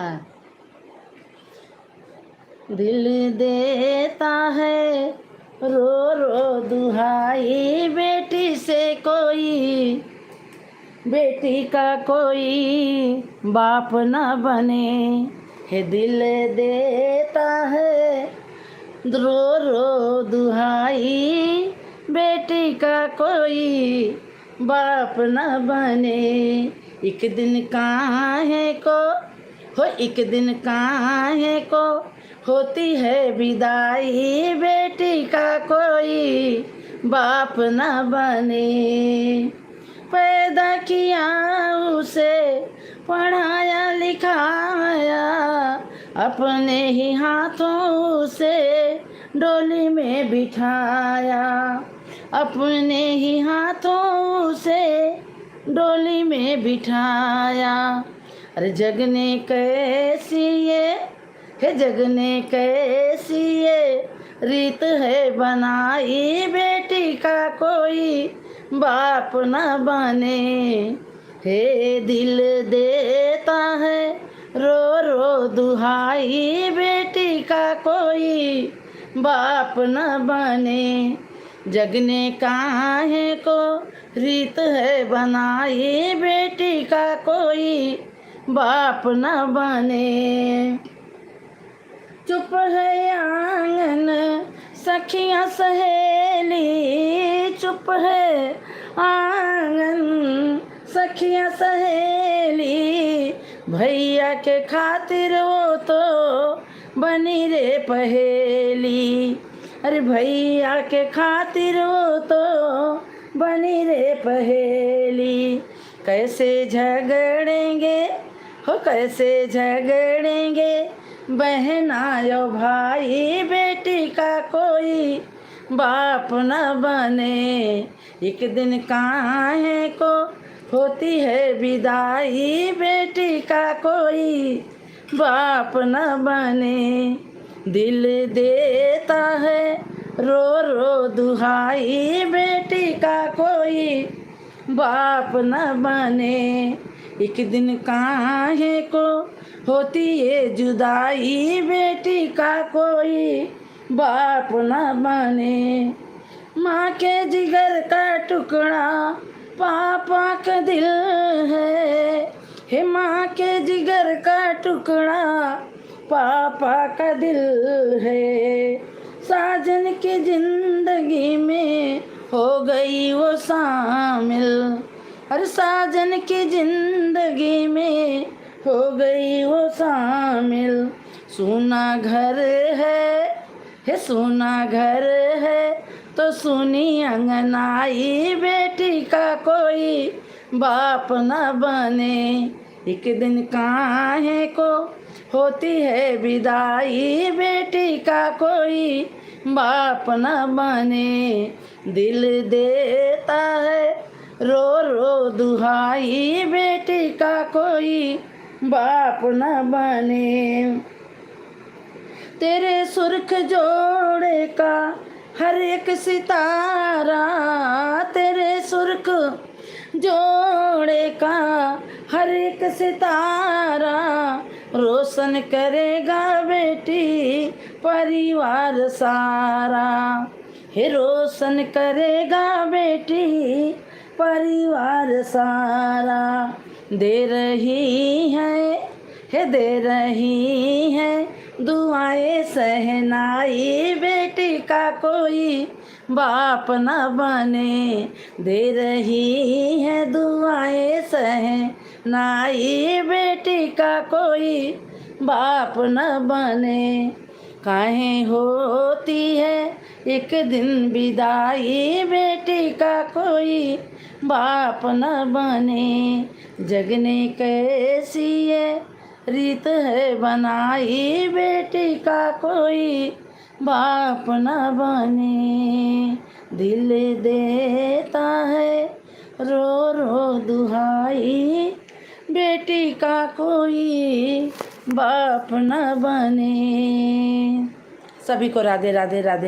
हाँ। दिल देता है रो रो दुहाई, बेटी से कोई, बेटी का कोई बाप न बने। है दिल देता है रो रो दुहाई, बेटी का कोई बाप न बने। एक दिन काहे को हो, एक दिन काहे को होती है विदाई, बेटी का कोई बाप न बने। पैदा किया उसे, पढ़ाया लिखाया, अपने ही हाथों उसे डोली में बिठाया, अपने ही हाथों उसे डोली में बिठाया। अरे जगने कैसी ये जगने कैसी ये रीत है बनाई, बेटी का कोई बाप न बने। हे दिल देता है रो रो दुहाई, बेटी का कोई बाप न बने। जगने काहे को रीत है बनाई, बेटी का कोई बाप न बने। चुप है आंगन सखियाँ सहेली, चुप है आंगन सखियाँ सहेली, भैया के खातिर वो तो बनी रे पहेली। अरे भैया के खातिर वो तो बनी रे पहेली। कैसे झगड़ेंगे हो, कैसे झगड़ेंगे बहना यो भाई, बेटी का कोई बाप न बने। एक दिन काहे को होती है विदाई, बेटी का कोई बाप न बने। दिल देता है रो रो दुहाई, बेटी का कोई बाप न बने। एक दिन काहे को होती है जुदाई, बेटी का कोई बाप न बने। माँ के जिगर का टुकड़ा पापा का दिल है माँ के जिगर का टुकड़ा पापा का दिल है। साजन की जिंदगी में हो गई वो शामिल, हर साजन की जिंदगी में हो गई वो शामिल। सुना घर है सुना घर है तो सुनी अंगनाई, बेटी का कोई बाप न बने। एक दिन काहे को होती है विदाई, बेटी का कोई बाप न बने। दिल देता है रो रो दुहाई, बेटी का कोई बाप न बने। तेरे सुर्ख जोड़े का हर एक सितारा, तेरे सुर्ख जोड़े का हर एक सितारा रोशन करेगा बेटी परिवार सारा। हे रोशन करेगा बेटी परिवार सारा। दे रही है दुआएं सहनाई, बेटी का कोई बाप न बने। दे रही है दुआएं सहनाई, बेटी का कोई बाप न बने। काहे होती है एक दिन विदाई, बेटी का कोई बाप न बने। जगने कैसी ये रीत है बनाई, बेटी का कोई बाप न बने। दिल देता है रो रो दुहाई, बेटी का कोई बाप न बने। सभी को राधे राधे राधे।